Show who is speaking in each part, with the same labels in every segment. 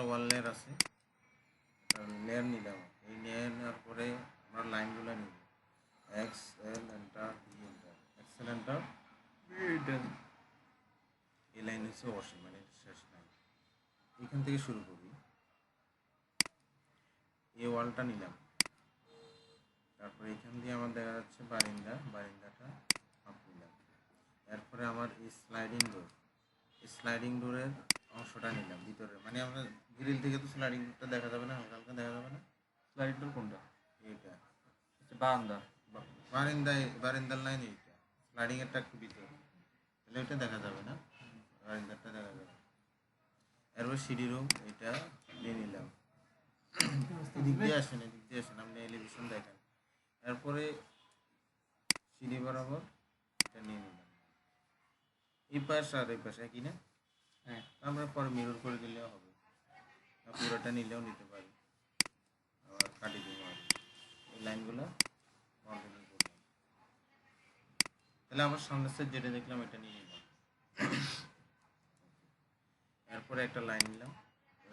Speaker 1: ওয়াল layer আছে, layer নিলাম। এই লেয়ার নেওয়ার পরে আমরা লাইনগুলো নিব, X L enter B enter, X L enter B enter. এই লাইন হচ্ছে অসীম, মানে শেষ লাইন। এখান থেকে শুরু করি, এই ওয়ালটা নিলাম, তারপরে এখান দিয়ে আমার দেখা যাচ্ছে বারিন্দাটা হাফ নিলাম। এরপরে আমার এই স্লাইডিং ডোরের অংশটা নিলাম ভিতরে, মানে আমরা গ্রিল থেকে তো স্লাইডিং ডোরটা দেখা যাবে না, হালকা হালকা দেখা যাবে না।
Speaker 2: স্লাইডিং ডোর কোনটা?
Speaker 1: এইটা
Speaker 2: আচ্ছা, বারান্দা।
Speaker 1: বারিন্দার লাইন এইটা, স্লাইডিং এরটা একটু ভিতরে, তাহলে ওইটা দেখা যাবে না, বারিন্দারটা দেখা যাবে। এরপর সিঁড়ি রুম, এটা নিয়ে নিলাম। এদিক দিয়ে আসেন আপনি এলিভেশন দেখেন। এরপরে সিঁড়ি বরাবর এটা নিয়ে নিলাম, এই পাশ আর এই পাশে একই না?
Speaker 2: হ্যাঁ,
Speaker 1: আমরা পরে মিরর করে দিলেও হবে, পুরোটা নিলেও নিতে পারি, আবার কাটি দিব। এই লাইনগুলো মাউন্টেনিং করলাম, তাহলে আমার সামনের সাইড যেটা দেখলাম এটা নিয়ে নিলাম। এরপরে একটা লাইন নিলাম,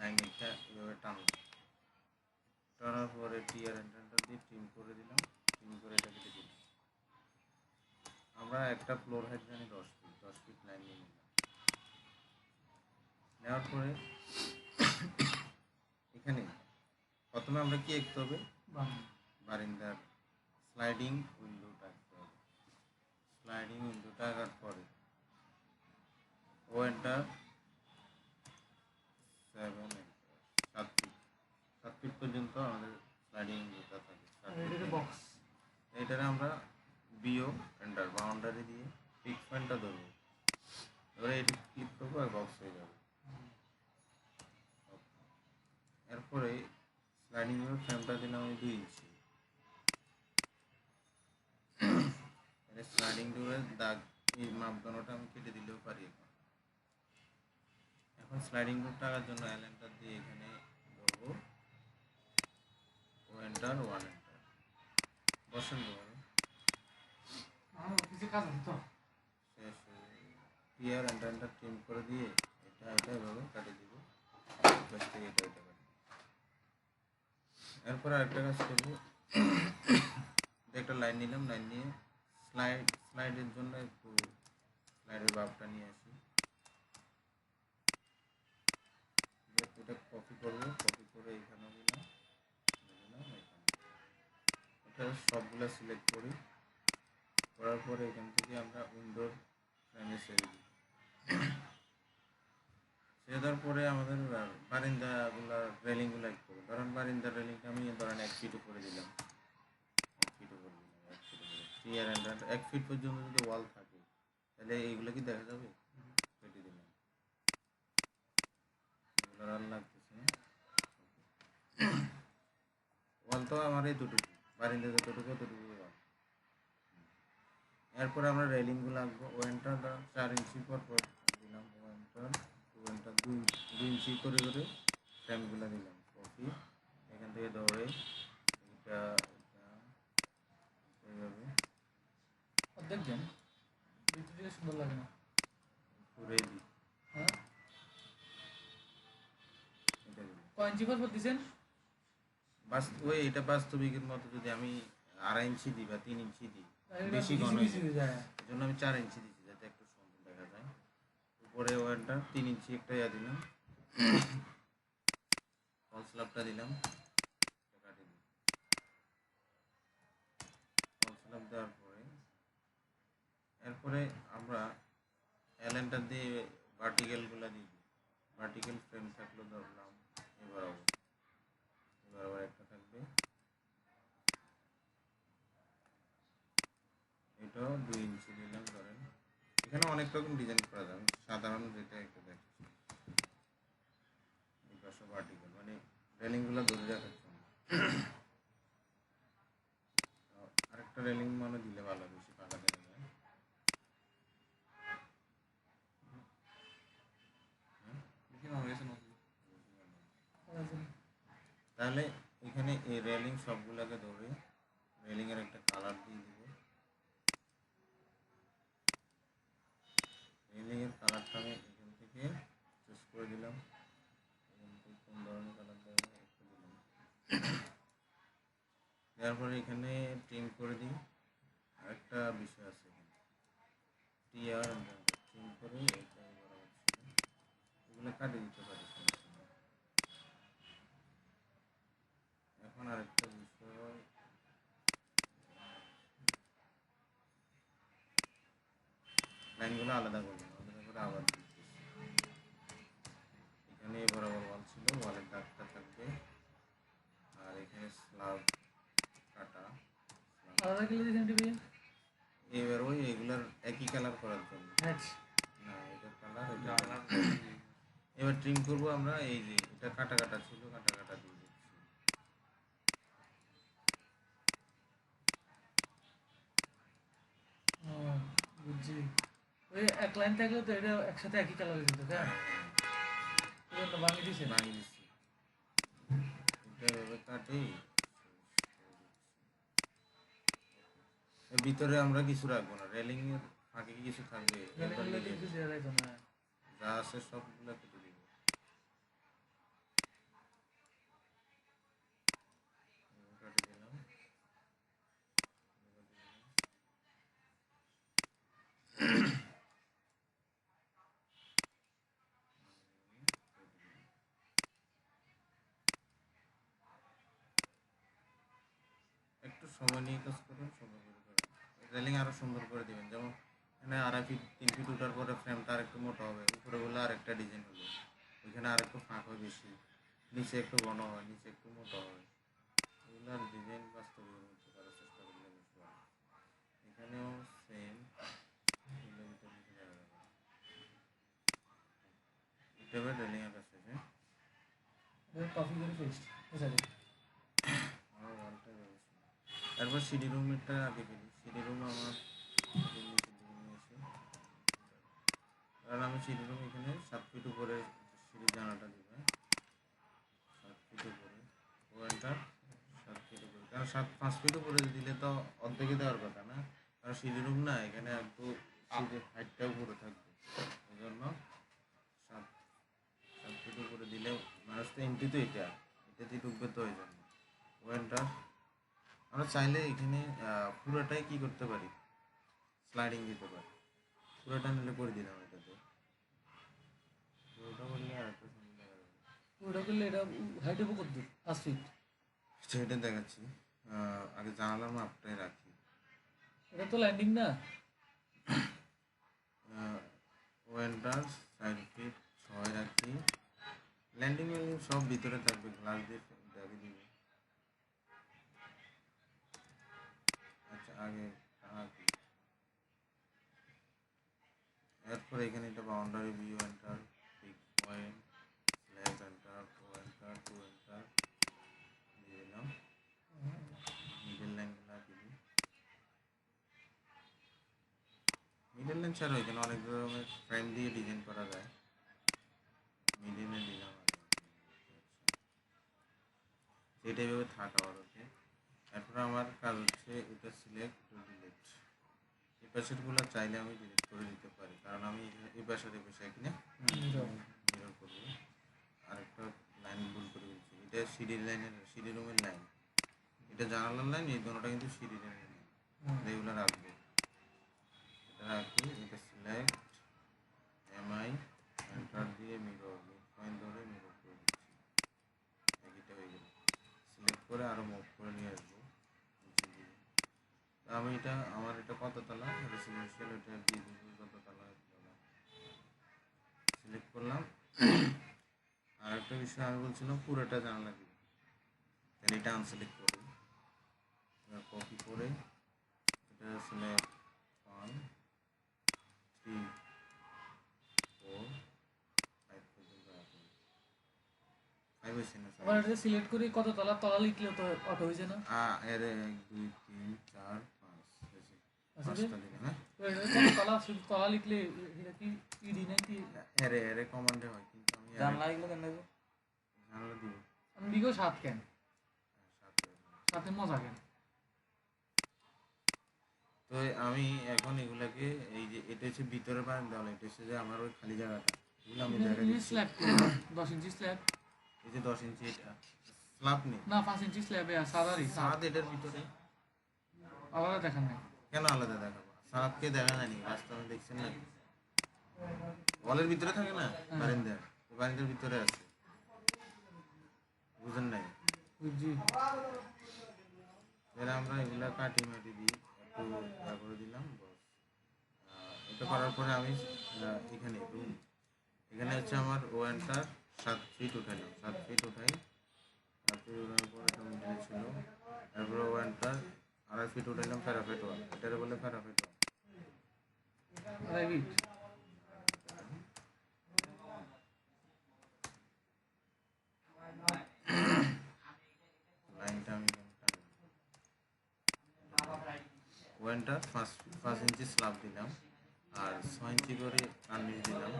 Speaker 1: লাইনটা এভাবে টানলাম, টানার পরে টিয়ার এন্টারটা দিয়ে ট্রিম করে দিলাম, ট্রিম করে এটা কেটে দিলাম। আমরা একটা ফ্লোর হাইট জানি 10 ফিট লাইন নিয়ে নিলাম। নেওয়ার পরে এখানে প্রথমে আমরা কি আঁকতে হবে, বারিন্দার স্লাইডিং উইন্ডোটা আঁকতে হবে। স্লাইডিং উইন্ডোটা আঁকার পরে ও এন্টার 7 ফিট পর্যন্ত আমাদের স্লাইডিং উইন্ডোটা থাকে। এইটারে আমরা বিও এন্টার বাউন্ডারি দিয়ে ফিক্স পয়েন্টটা ধরবো, এবারে এটি ক্লিক করবো আর বক্স হয়ে যাবে। এরপরে স্লাইডিং এর ফ্রেমটা দিলাম আমি 2 ইঞ্চি। স্লাইডিং ডোরের দাগ এই মাপদণ্ডটা আমি কেটে দিলেও পারি। এখন স্লাইডিং ডোর টাকার জন্য এল এন্টার দিয়ে এখানে ধরবো, ও এন্টার 1 এন্টার বসেন দেবো। শেষ টিয়ার এন্টার ট্রিম করে দিয়ে এটা এভাবে কাটিয়ে দিব, এটা কাটি। এরপর আরেকটা কাজ করবো, একটা লাইন নিলাম, লাইন নিয়ে স্লাইডের জন্য একটু স্লাইডের বাপটা নিয়ে আসি, এটা কপি করবো, কপি করে এখানে দিলাম, এটা সবগুলো সিলেক্ট করি, করার পরে এখান থেকে আমরা উইন্ডোর ফ্রেমে ছেড়ে দিই। ছেড়ে দেওয়ার পরে আমাদের বারিন্দাগুলো রেলিংগুলো এক করবো। ধরেন বারিন্দার রেলিংটা আমি 1 ফিট উপরে দিলাম, 1 ফিট পর্যন্ত যদি ওয়াল থাকে তাহলে এইগুলো কি দেখা যাবে, কেটে দিলাম, এগুলো আর লাগতেছে না। ওয়াল তো আমার এই দুটুকু, বারিন্দা যতটুকু ওয়াল। এরপর আমরা রেলিংগুলো আঁকবো, ও এন্টার 4 ইঞ্চি পর দিলাম, ও এন্টার 2 এন্টার 2 ইঞ্চি করে ফ্রেমগুলো দিলাম, কপি এখান থেকে ধরে এটা এইভাবে
Speaker 2: দেখবেন ভিতরে সুন্দর লাগে না,
Speaker 1: ঘুরে দিই।
Speaker 2: হ্যাঁ, কয় ইঞ্চি পর দিচ্ছেন?
Speaker 1: এটা বাস্তবিকের মতো যদি আমি 2.5 ইঞ্চি দিই বা 3 ইঞ্চি দিই বেশি ঘন, এই জন্য আমি 4 ইঞ্চি দিচ্ছি যাতে একটু সুন্দর দেখা যায়। উপরে ওয়ারটা 3 ইঞ্চি একটা দিলাম, ফল স্ল্যাবটা দিলাম, কাটি দিই। ফল স্ল্যাব দেওয়ার পরে এরপরে আমরা এলেনটা দিয়ে ভার্টিক্যালগুলো দিই, ভার্টিক্যাল ফ্রেম থাকলো ধরলাম এবার আবার একটা থাকবে, এটাও 2 ইঞ্চি দিলাম। ধরেন এখানে অনেক রকম ডিজাইন করা যাবে, সাধারণ যেটা একটু দেখছি এই পাশে ভার্টিক্যাল, মানে রেলিংগুলো ধরে রাখার জন্য। আরেকটা রেলিং মানে দিলে ভালো, বেশি ফাঁকা দেখা যায়। তাহলে এখানে এই রেলিং সবগুলোকে ধরে রেলিংয়ের একটা কালার দিয়ে দিব, রেলিংয়ের কালারটা আমি এখান থেকে চুজ করে দিলাম, এখান থেকে কোন তারপরে এখানে ট্রিম করে দিই। আরেকটা বিষয় আছে এখানে, টিআর ট্রিম করে এটা বরাবর ছিল, এগুলো কাটে দিতে পারি, সমস্যা নেই। এখন আরেকটা বিষয়, লাইনগুলো আলাদা করবেন, আলাদা করে আবার দিতেছি। এখানে বরাবর ওয়াল ছিল, ওয়ালের দাগটা থাকবে, আর এখানে স্ল্যাব কাটা,
Speaker 2: আলাদা গেলে দিয়েছেন ভাইয়া?
Speaker 1: এবার ওই এগুলার একই কালার করার জন্য।
Speaker 2: হ্যাঁ।
Speaker 1: না, এটার কালার এটা এবার ট্রিম করবো আমরা। এই যে এটা কাটা কাটা ছিল, কাটা কাটা দিয়ে দিচ্ছি।
Speaker 2: ও, বুঝছি। ওই এক লাইন থাকলে তো এটা একসাথে একই কালার হয়ে যেত, হ্যাঁ? এই জন্য ভাঙিয়ে দিয়েছেন।
Speaker 1: বানিয়ে দিচ্ছি, এটা এভাবে কাটি। এর ভিতরে আমরা কিছু রাখবো না, রেলিং এর ফাঁকে কি কিছু থাকবে? একবার
Speaker 2: গেলে
Speaker 1: লিখে
Speaker 2: কিছু
Speaker 1: দিই।
Speaker 2: দেওয়া যাইতো না।
Speaker 1: যা আছে সবগুলো কেটে দিব। এবার কেটে দিলাম। একটু সময় নিয়ে কাজ করুন, সুন্দর করে করুন। রেলিং আরো সুন্দর করে দিবেন, যেমন এখানে 2.5 ফিট 3 ফিট উঠার পরে ফ্রেমটা আরেকটু মোটা হবে, উপরে গুলো আরেকটা ডিজাইন হলো, ওইখানে আরেকটু ফাঁক হয় বেশি, নিচে একটু ঘন হয়, নিচে একটু মোটা হয়, এগুলার ডিজাইন বাস্তবায়ন করতে করার চেষ্টা করলে বেশি ভালো। এখানেও সেম, এটা রেলিং এর কাছে, হ্যাঁ।
Speaker 2: কপি করে পেস্ট বুঝা যায়।
Speaker 1: আমার ওয়ালটা রয়েছে। তারপর সিডি রুমেরটা আগে ফেলি। সিডি রুম আমার নিচের দিকে নিয়ে এসে, কারণ আমি সিডি রুম এখানে 7 ফিট উপরে সিঁড়ির জানালাটা দিব, 7 ফিট উপরে ওয়ালটা, 7 ফিট উপরে, কারণ 5 ফিট উপরে দিলে তো অর্ধেকে দেওয়ার কথা না, কারণ সিডি রুম না, এখানে একটু সিঁড়ির হাইটটা উপরে থাকবে, এই জন্য 7 ফিট উপরে দিলে মানুষ তো এন্ট্রি তো এটাতেই ঢুকবে, তো ওই জন্য ওয়ালটা আমরা চাইলে এখানে পুরোটাই কি করতে পারি, স্লাইডিং দিতে পারি। পুরোটা নিলে করে দিলাম এটাতে, পুরোটা করলে আর একটা সুন্দর দেখা যাবে।
Speaker 2: ওটা করলে এটা হাইট হবো কত দূর? 5 ফিট।
Speaker 1: সেটা দেখাচ্ছি। আগে জানালার মাপটাই রাখি।
Speaker 2: এটা তো ল্যান্ডিং না।
Speaker 1: ওয়েন্টার 4 ফিট 6 রাখি, ল্যান্ডিং ওয়েল্ডিং সব ভিতরে থাকবে, গ্লাস দিয়ে ঢেকে দিব। আচ্ছা, আগে রাখি। এরপর এখানে এটা boundary view enter, pick point, slab enter, O enter, two enter দিয়ে দিলাম। মিডল লাইনগুলো দিবি। মিডল লাইন ছাড়াও এখানে অনেক ধরনের ফ্রেম দিয়ে ডিজাইন করা যায়, মিডিলে দিলাম আমি। সেটা এভাবে থাকা ওকে। এরপর আমার কাজ হচ্ছে এটা সিলেক্ট টু ডিলিট। এই প্যাসেটগুলো চাইলে আমি ডিলিট করে দিতে পারি, কারণ আমি এই প্যাসেটে বসে এখানে মিরর করবো। আরেকটা লাইন ভুল করে দিচ্ছি, এটা সিডি লাইনের, সিডি রুমের লাইন, এটা জানালার লাইন, এই দুটোটা কিন্তু সিডি লাইনের লাইন, এগুলো রাখবো। এটা রাখি, এটা সিলেক্ট এমআই এন্টার দিয়ে মিরর, মিড পয়েন্ট ধরে মিরর করে দিচ্ছি, এটা হয়ে গেল। সিলেক্ট করে আরও মুভ করে নিয়ে আসবো নিচের দিকে। আমি এটা, আমার এটা কত তলা রেসিডেন্সিয়াল, এটা দিয়ে দিব কত তলা, সিলেক্ট করলাম। আর একটা বিষয় আমি বলছিলাম পুরোটা জানালা দিব, তাহলে এটা আনসিলেক্ট করি, কপি করে এটা সিলেক্ট 1 3 4 5 পর্যন্ত রাখি। 5 হয়েছে না?
Speaker 2: আবার এটা সিলেক্ট করে কত তলা, তলা লিখলে তো অটো হয়েছে না?
Speaker 1: এর 1 2 3 4 5 হয়েছে,
Speaker 2: আচ্ছা,
Speaker 1: 5টা দিলাম। হ্যাঁ,
Speaker 2: তো এটা কত তলা, শুধু তলা লিখলে এটা কি ইডি নাকি?
Speaker 1: এরে কমান্ডে হয়, কিন্তু আমি
Speaker 3: জানলা এগুলো কেন দেবো?
Speaker 1: জানালা দিব।
Speaker 2: আমি লিখো 7 কেন?
Speaker 1: 7
Speaker 2: সাথে মজা কেন?
Speaker 1: তো আমি এখন এগুলাকে, এই যে এটা হচ্ছে ভিতরে বারান্দা, এটা হচ্ছে যে আমার ওই খালি জায়গাটা, এগুলো আমি দেখা দিচ্ছি।
Speaker 2: স্ল্যাব 10 ইঞ্চি স্ল্যাব।
Speaker 1: এই যে 10 ইঞ্চি এটা স্ল্যাব নেই,
Speaker 2: না 5 ইঞ্চি স্ল্যাবে সাদারই
Speaker 1: ছাদ এটার ভিতরে।
Speaker 2: আলাদা দেখান নাই।
Speaker 1: কেন আলাদা দেখাবো? ছাদকে দেখা যায়নি বাস্তবে, দেখছেন না? ওয়ালের ভিতরে থাকে না বারিন্দার, বারিন্দার ভিতরে আছে, বুঝেন নাই?
Speaker 2: বুঝছি।
Speaker 1: এরা আমরা এগুলা কাটি মাটি দিই, একটু করে দিলাম বস। এটা করার পরে আমি এখানে রুম, এখানে হচ্ছে আমার ওয়ানটা 7 ফিট উঠাইলাম, 7 ফিট উঠাই। 7 ফিট উঠানোর পর একটা মিডিল ছিল, তারপরে ওয়ানটা 2.5 ফিট উঠাইলাম প্যারাফেট ওয়াল, এটারে বলে প্যারাফেট ওয়াল।
Speaker 2: রাইট।
Speaker 1: লাইনটা আমি ওয়ানটা 5 ইঞ্চি স্ল্যাব দিলাম, আর 6 ইঞ্চি করে কার্নিশ দিলাম।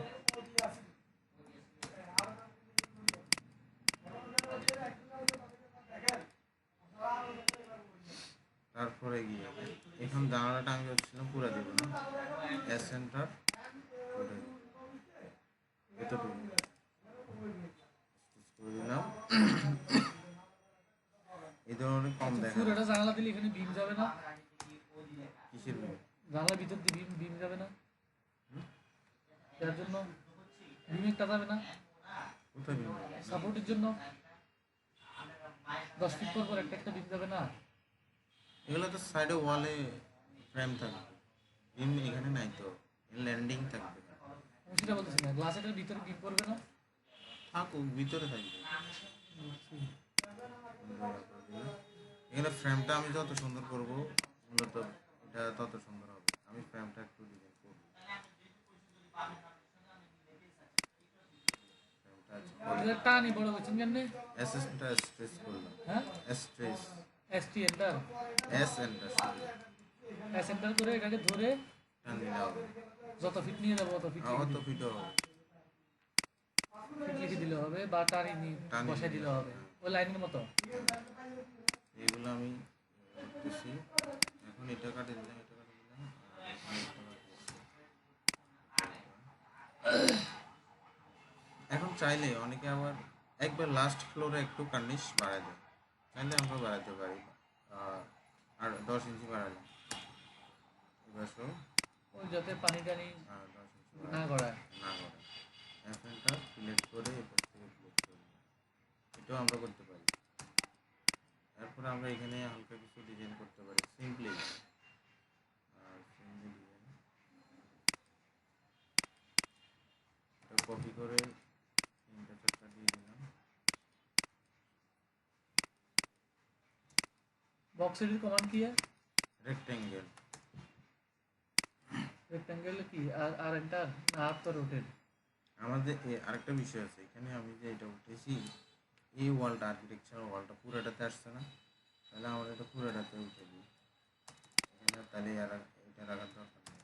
Speaker 1: তারপরে গিয়ে এখন জানালাটা আমি ভাবছিলাম পুরা দিব না, এস সেন্টার এতটুকু করে দিলাম। এই ধরনের কম দেখা যায়।
Speaker 2: পুরোটা জানালা দিলে এখানে বিম যাবে না?
Speaker 1: কিসের বিম?
Speaker 2: জানালার ভিতর দিয়ে বিম বিম যাবে না? এর জন্য বিম একটা যাবে না
Speaker 1: কোথায় বিম?
Speaker 2: সাপোর্টের জন্য 10 ফিট পর পর একটা একটা বিম যাবে না?
Speaker 1: এগুলো তো সাইডে ওয়ালে ফ্রেম থাকবে, বিম এখানে নাই তো, ল্যান্ডিং থাকবে।
Speaker 2: আমি সেটা বলতেছি না, গ্লাসের ভিতরে বিম পড়বে না?
Speaker 1: থাকুক, ভিতরে থাকবে। এখানে ফ্রেমটা আমি যত সুন্দর করব মূলত এটা তত সুন্দর হবে। আমি ফ্রেমটা একটু ডিজাইন করব,
Speaker 2: এটা টানি বড় হচ্ছেন কেমনে?
Speaker 1: এসএসটা স্ট্রেস করলাম,
Speaker 2: হ্যাঁ
Speaker 1: stress
Speaker 2: ST enter
Speaker 1: S enter
Speaker 2: S enter করে এটাকে ধরে
Speaker 1: টান দিলে হবে।
Speaker 2: যত ফিট নিয়ে যাবো অত ফিট
Speaker 1: অত ফিটও হবে,
Speaker 2: ফিট লিখে দিলে হবে বা টানি
Speaker 1: টানি
Speaker 2: বসাই দিলে হবে ওই লাইনের মতো।
Speaker 1: এগুলো আমি করতেছি। এখন এটা কাটে দিলাম, এটা কাটে দিলাম, আর এখানে একটা কাটতেছি। এখন চাইলে অনেকে আবার একবার লাস্ট ফ্লোরে একটু কার্নিশ বাড়ায় দেয়, চাইলে আমরা বাড়াতে পারি। আর 10 ইঞ্চি বাড়ালাম, এবার সব
Speaker 2: ওই যাতে পানি টানি
Speaker 1: 10 ইঞ্চি
Speaker 2: না গড়ায়।
Speaker 1: না করে এখানটা সিলেক্ট করে এবার থেকে সিলেক্ট করে এটাও আমরা করতে পারি। তারপরে আমরা এখানে হালকা কিছু ডিজাইন করতে পারি সিম্পলি, আর সিম্পলি ডিজাইন এটা কপি করে 3টা 4টা দিয়ে দিলাম।
Speaker 2: बॉक्स एडिट कमांड की है
Speaker 1: रेक्टेंगल,
Speaker 2: रेक्टेंगल की आर एंटर आप तो रोटेट।
Speaker 1: আমাদের আরেকটা বিষয় আছে এখানে, আমি যে এটা উঠেছি এই ওয়ালটা আর্কিটেকচারাল ওয়ালটা পুরোটাতে আসছে না, তাহলে আমরা এটা পুরোটাতে উঠে দিই এখানে, তাহলে আর এটা রাখার দরকার নেই।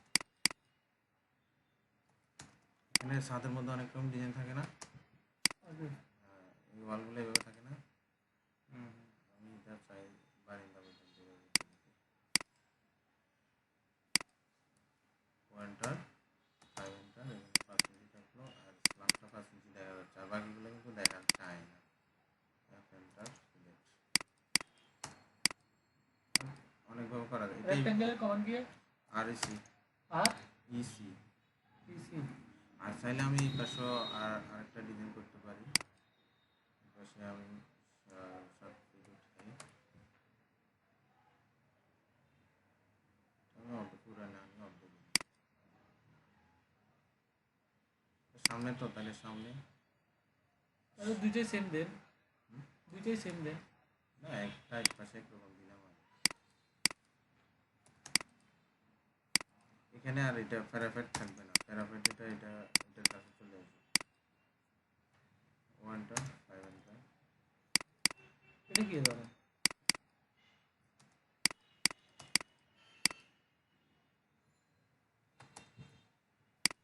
Speaker 1: এখানে ছাদের মধ্যে অনেক রকম ডিজাইন থাকে না, এই ওয়ালগুলো এভাবে থাকে না। আমি এটা চাই বারিন্দা পর্যন্ত ওয়ানটার 5 ইঞ্চার এখানে 5 ইঞ্চি থাকলো, আর স্ল্যাবটা 5 ইঞ্চি দেখা যাচ্ছে, আর বাকিগুলো কিন্তু দেখা যায় না। অনেকভাবে করা যায়।
Speaker 2: रेक्टेंगल कमांड की है
Speaker 1: আর ইসি
Speaker 2: आर
Speaker 1: ইসি
Speaker 2: पीसी।
Speaker 1: আর চাইলে আমি এই পাশে আরেকটা ডিজাইন করতে পারি। এই পাশে আমি 7 ফিট উঠাই, আমি অর্ধেক পুরা না, আমি অর্ধেক সামনে তো, তাহলে সামনে
Speaker 2: अरे দুইটাই সেম দেন, দুইটাই সেম দেন।
Speaker 1: না, একটা এক পাশে একরকম দিলাম। আর এখানে আর এটা প্যারাফেট থাকবে না, প্যারাফেট এটা এটার কাছে চলে আসবে। ওয়ানটা 5 ইঞ্চি
Speaker 2: এটা কি ধরে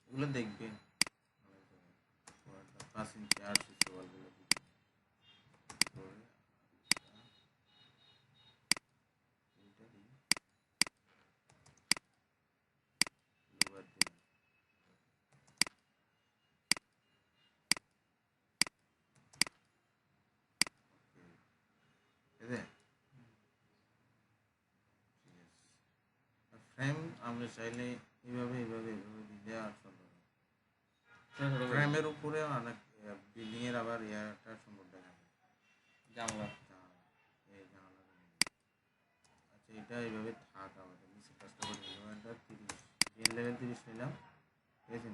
Speaker 1: এগুলো দেখবেন 5 ইঞ্চি 8 ইঞ্চি ওয়ালগুলো এইটা দিই, লোয়ার দিলাম। আপনি চাইলে এইভাবে এইভাবে এইভাবে দিলে আর চলবে না।
Speaker 3: ছোট ছোট করে
Speaker 1: ফ্রেমের উপরে অনেক বিল্ডিং এর আবার ইয়ারটা সুন্দর দেখা যায়।
Speaker 3: জানলা।
Speaker 1: জানালা, এই জানালা। আচ্ছা এটা এইভাবে থাক আমাদের নিচে কাজটা করে নিলাম। এটা 30 গেন লেভেল 30 নিলাম, ঠিক আছে?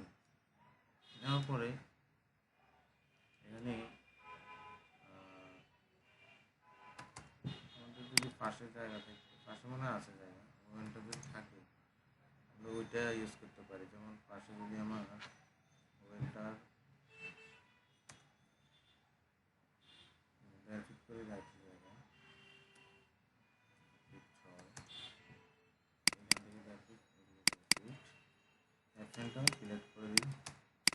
Speaker 1: নেওয়ার পরে এখানে আমাদের যদি পাশে জায়গা থাকে, পাশে মনে হয় আছে জায়গা, ওখানটা যদি থাকে আমরা ওইটা ইউজ করতে পারি। যেমন পাশে যদি আমার ওয়েলটার ঠিক করে রাখি জায়গা, ঠিক ছয়, এখান থেকে দেখি অ্যাকশনটা সিলেক্ট করে দিই,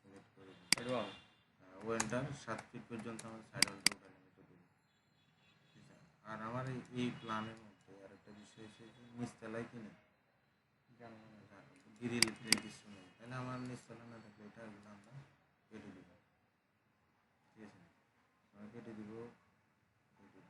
Speaker 1: সিলেক্ট করে দিই।
Speaker 3: এরকম
Speaker 1: ওয়েলটার 7 ফিট পর্যন্ত আমার সাইড ওয়েলটা উঠালাম, এটা দিই। ঠিক আছে? আর আমার এই প্ল্যানের মধ্যে আর একটা বিষয় হচ্ছে যে নিচতলায় কিনে গ্রিল কিছু নেই, তাহলে আমার নিচতলা না থাকলে এটা এগুলো আমরা কেটে দিব, ঠিক আছে? আমরা কেটে দিব, কেটে দিব।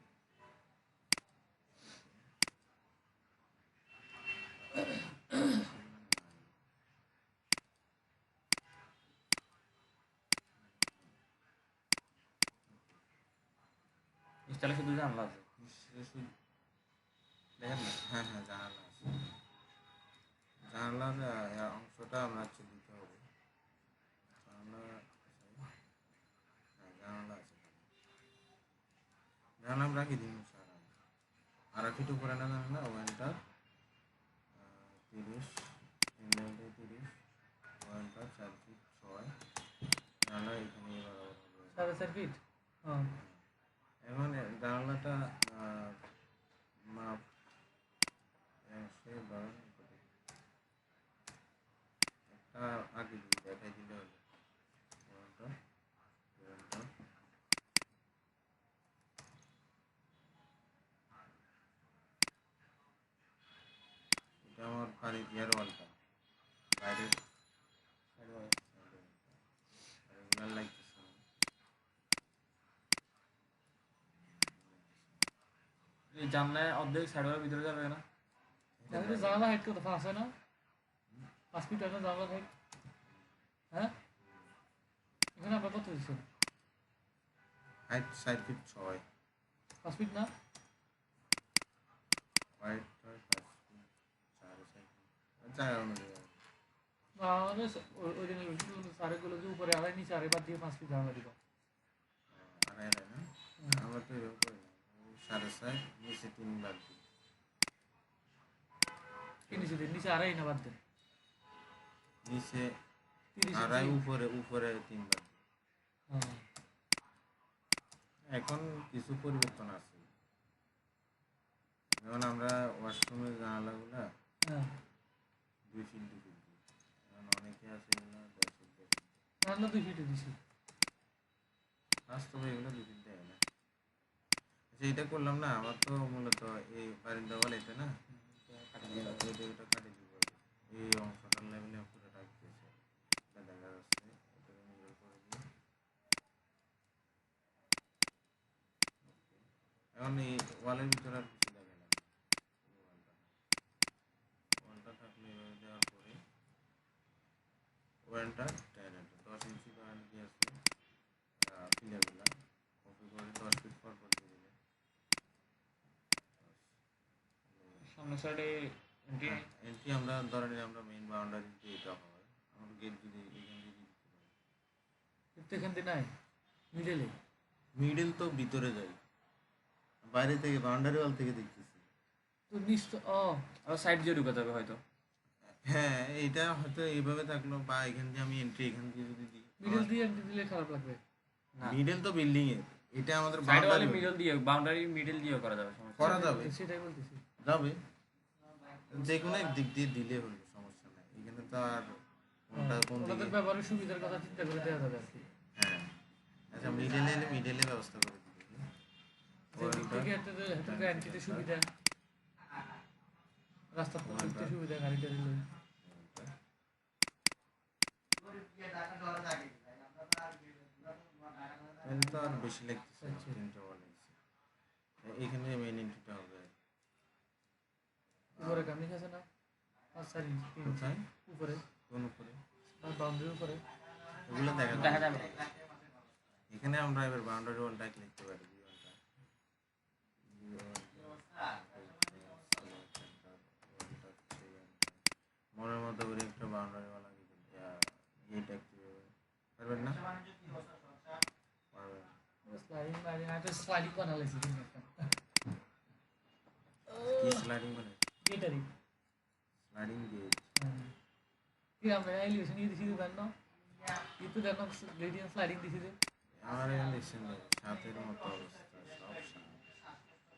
Speaker 3: নিচতলা শুধু জানলা আছে, দেখেন না?
Speaker 1: হ্যাঁ হ্যাঁ, জানালা আছে। জানালার অংশটা আমরা হচ্ছে দিতে হবে। জানালা, হ্যাঁ জানালা আছে। জানালা আমরা রাখি দিন স্যার। আর ফিট উপরে না জানালা ওয়ানটা 30, ইংল্যান্ডে 30, ওয়ানটা 4 ফিট 6, জানালা এখানে বরাবর হবে।
Speaker 2: 4.5 ফিট। হ্যাঁ
Speaker 1: এখন জানালাটা মাপ সে ধরেন একটা আগে দিয়ে দেখাই দিলে হলো। ওয়ানটা, ওয়ানটা, এটা আমার বাড়ি দিয়ার ওয়ালটা, বাইরের রেগুলার লাগতেছে না।
Speaker 3: এই জানলায় অর্ধেক সাইড ওয়ালের ভিতরে যাবে না?
Speaker 2: তাহলে জানালা হাইট কত? 5 হয় না? 5 ফিট হয় না জানালা হাইট? হ্যাঁ এখানে আমরা কত দিচ্ছি?
Speaker 1: হাইট 4 ফিট 6,
Speaker 2: 5 ফিট না?
Speaker 1: হোয়াইট হয় 5 ফিট 4.5 ফিট, জায়গা অনুযায়ী।
Speaker 2: না আমাদের ওই দিন সারেগুলো যে উপরে আড়াই নিচে আড়াই বাদ দিয়ে 5 ফিট জানালা দিব।
Speaker 1: আড়াই আড়াই না, আমরা তো এরকম করি না, 4.5 নিচে 3 বাদ দিই।
Speaker 2: কি নিচে দিন? নিচে আড়াই না বাদ দেন?
Speaker 1: নিচে
Speaker 2: 30
Speaker 1: আড়াই,
Speaker 2: ইঞ্চি।
Speaker 1: উপরে উপরে 3 বাদ দিই।
Speaker 2: হ্যাঁ
Speaker 1: এখন কিছু পরিবর্তন আছে, যেমন আমরা ওয়াশরুমের জানালাগুলা
Speaker 2: হ্যাঁ
Speaker 1: 2 ফিট 2 ফিট দিই। এখন অনেকে আছে এগুলো 10 ফিট 10 ফিট।
Speaker 2: জানালা 2 ফিটে দিছি।
Speaker 1: বাস্তবে এগুলো 2 ফিট দেয় না। আচ্ছা এটা করলাম না, আমার তো মূলত এই বারিন্দা ওয়াল এটা না, এটা কাটে দিব। এই অংশটার লেভেলে পুরো রাখতেছে, এটা দেখা যাচ্ছে। এটা মিরর করে দিই। এখন এই ওয়ালের ভিতরে আর কিছু দেখা না, ওয়ালটা থাকলে এভাবে দেওয়ার পরে ওয়ালটা 10 ইঞ্চি কারেন্ট দিয়ে আছে পিলারগুলা কপি করে 10 ফিট পর পর দিয়ে দিলে
Speaker 3: সামনের সাইডে এন্ট্রি
Speaker 1: এন্ট্রি আমরা ধরে নিই, আমরা মেইন বাউন্ডারি দিয়ে এটা হয়, আমরা গেট যদি এখান দিয়ে দিতে পারি।
Speaker 2: কিন্তু এখান দিয়ে নাই মিডলে।
Speaker 1: মিডল তো ভিতরে যাই, বাইরে থেকে বাউন্ডারি ওয়াল থেকে দেখতেছি।
Speaker 2: তো নিচ তো
Speaker 3: আবার সাইড দিয়ে ঢুকাতে হবে হয়তো।
Speaker 1: হ্যাঁ এটা হয়তো এইভাবে থাকলো, বা এখান দিয়ে আমি এন্ট্রি এখান দিয়ে যদি দিই,
Speaker 2: মিডল দিয়ে এন্ট্রি দিলে খারাপ লাগবে।
Speaker 3: না,
Speaker 1: মিডল তো বিল্ডিং এর, এটা আমাদের
Speaker 3: সাইড ওয়ালে
Speaker 1: বাউন্ডারি
Speaker 3: মিডল দিয়ে বাউন্ডারি মিডল দিয়ে করা যাবে, সমস্যা
Speaker 1: করা যাবে,
Speaker 2: সেটাই বলতেছি।
Speaker 1: যাবে যে কোনো দিক দিয়ে দিলে হলো, সমস্যা নাই। এখানে তো আর কোনটা কোন
Speaker 2: ওনাদের
Speaker 1: দিকে,
Speaker 2: ব্যবহারের সুবিধার কথা চিন্তা করে দেওয়া যাবে আর কি।
Speaker 1: হ্যাঁ আচ্ছা মিডলে এলে মিডলে ব্যবস্থা করে দিবে।
Speaker 2: যে দিক থেকে হাতে এন্ট্রিতে সুবিধা, রাস্তা দেখতে সুবিধা গাড়ি টাড়ি লই।
Speaker 1: তাহলে তো আর বেশি লাগতেছে না,
Speaker 2: আচ্ছা।
Speaker 1: 3টা ওয়াল লাগছে। এখানে মেইন এন্ট্রিটা হবে।
Speaker 2: উপরে কামিজ আছে না? 4 ইঞ্চি 3 ইঞ্চি
Speaker 1: কোথায়
Speaker 2: উপরে
Speaker 1: কোন উপরে
Speaker 2: বাউন্ডারির উপরে
Speaker 1: এগুলো দেখা
Speaker 3: দেখা
Speaker 1: যাবে
Speaker 3: যাবে
Speaker 1: এখানে আমরা এবার বাউন্ডারি ওয়ালটা লিখতে পারি মনের মতো করে একটা বাউন্ডারি ওয়ালা গেট কিভাবে পারবেন না পারবেন
Speaker 2: স্লাইডিং মারি একটা স্লাইডিং বানাইছি তুমি একটা
Speaker 1: কি স্লাইডিং মানে
Speaker 2: গেটারি
Speaker 1: স্লাইডিং গেট
Speaker 2: কি আমরা এলিভেশন দিছি দেন না কিন্তু দেন গ্রেডিয়েন্ট স্লাইডিং দিছি দে
Speaker 1: আমার এখানে দেখছেন সাতের মতো অবস্থা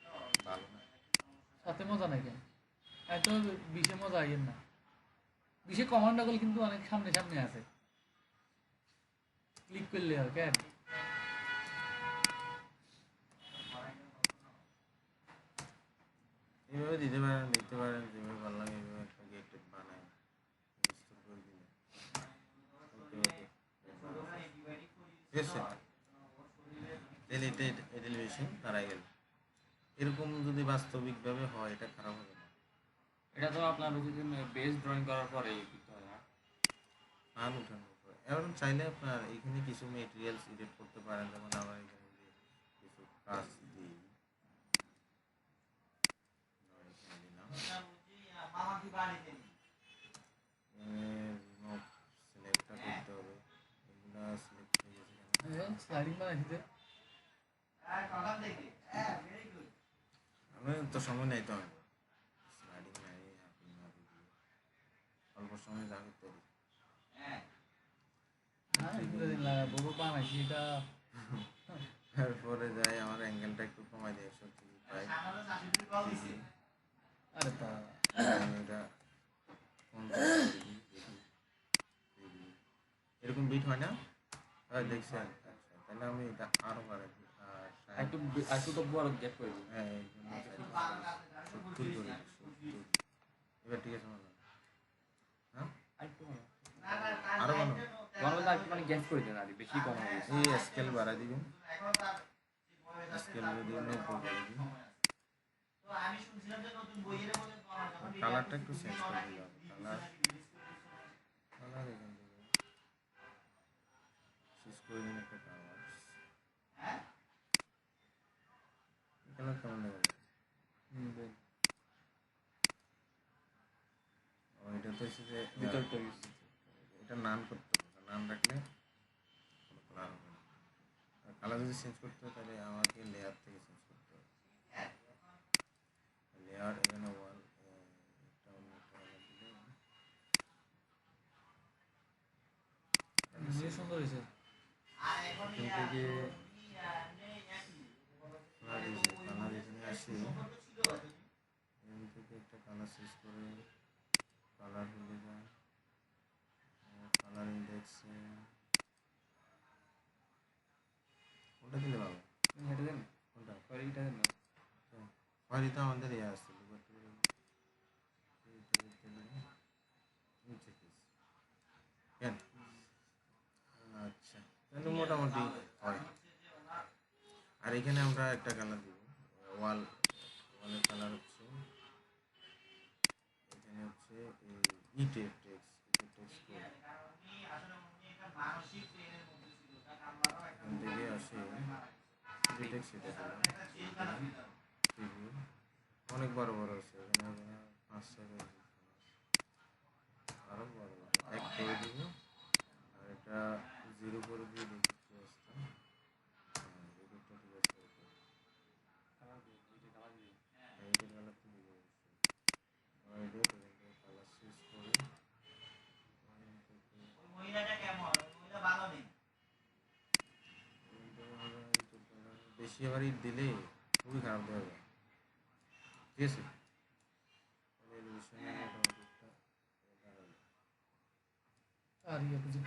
Speaker 1: সব ভালো না
Speaker 2: সাথে মজা নাই কেন এত 20 মজা আইয়েন না 20 কমান্ড গুলো কিন্তু অনেক সামনে সামনে আছে ক্লিক করলে আর কেন
Speaker 1: এইভাবে দিতে পারেন লিখতে পারেন যেভাবে ভালো লাগে এইভাবে একটা গেট বানায় ইনস্টল করে দিলে ঠিক আছে তাহলে এটা এলিভেশন দাঁড়াই গেল এরকম যদি বাস্তবিকভাবে হয় এটা খারাপ হবে না
Speaker 3: এটা তো আপনার যদি বেস ড্রয়িং করার পরে করতে হয় না
Speaker 1: মান উঠানোর পর এখন চাইলে আপনার এখানে কিছু মেটেরিয়ালস এডিট করতে পারেন যেমন আমরা এখানে যে কিছু কাজ দিই সিলেক্টটা করতে হবে এগুলা সিলেক্ট হয়ে গেছে
Speaker 2: স্লাইডিং বানাইছি দে
Speaker 1: আমি তো সময় নেই তো স্লাইডিং নাই অল্প সময় যা করতে পারি
Speaker 2: এগুলো দিন লাগা বড় বানাইছি এটা
Speaker 1: তারপরে যাই আমার অ্যাঙ্গেলটা একটু কমাই দিই 135
Speaker 2: আরে তা
Speaker 1: এটা এরকম বিট হয় না দেখছেন আচ্ছা তাহলে আমি এটা আরো বাড়াই দিই
Speaker 3: একটু তো বড় গেট করে দিই
Speaker 1: হ্যাঁ এই জন্য 70 করে 70 এবার ঠিক আছে মনে হয় হ্যাঁ
Speaker 3: একটু
Speaker 1: আরো ভালো
Speaker 3: গণনা একটু মানে গ্যাস করে দেন আর বেশি কম হয়ে গেছে
Speaker 1: এই স্কেল বাড়াই দিবেন স্কেল দিয়ে উপর বাড়াই দিন কালারটা একটু চেঞ্জ করে দিলে হবে কালার কালার এখান থেকে শেষ করে দিন একটা কালার কালার কেমন লাগবে এটা তো হচ্ছে যে
Speaker 3: ভিতরটা
Speaker 1: এটা নান করতে হবে নান রাখলে কোনো কালার হবে না আর কালার যদি চেঞ্জ করতে হয় তাহলে আমাকে লেয়ার থেকে চেঞ্জ করতে হবে লেয়ার এখানে ওয়াল একটা অন্য একটা কালার দিলে
Speaker 2: খুবই সুন্দর হয়েছে
Speaker 1: এখান থেকে কালার এখানে আসি এখান থেকে একটা কালার চেঞ্জ করে কালার হলে যায় কালার ইন্ডেক্সে কোনটা দিলে ভালো
Speaker 3: হেঁটে দেন
Speaker 1: কোনটা
Speaker 3: পরে এইটা দেন না
Speaker 1: হয়তো তো আমাদের ইয়ে আসছে আচ্ছা তাহলে মোটামুটি হয় আর এখানে আমরা একটা কালার দিব ওয়ালের কালার হচ্ছে এখানে হচ্ছে ইটের টেক্সট এখান থেকে আসে টেক্সট এটা প্রিভিউ অনেক বড় বড় আছে এখানে 5-6 আরো বড় এক করে দিব আর এটা 0 করে দিয়ে দেখি কি অবস্থা এদিকটা ঠিক আছে এইটার কালার তো দিয়ে দিচ্ছে কালার সুইচ করে বেশি আবার ইট দিলে খুবই খারাপ দেওয়া যায় ঠিক আছে
Speaker 2: আর ইয়ে বুঝি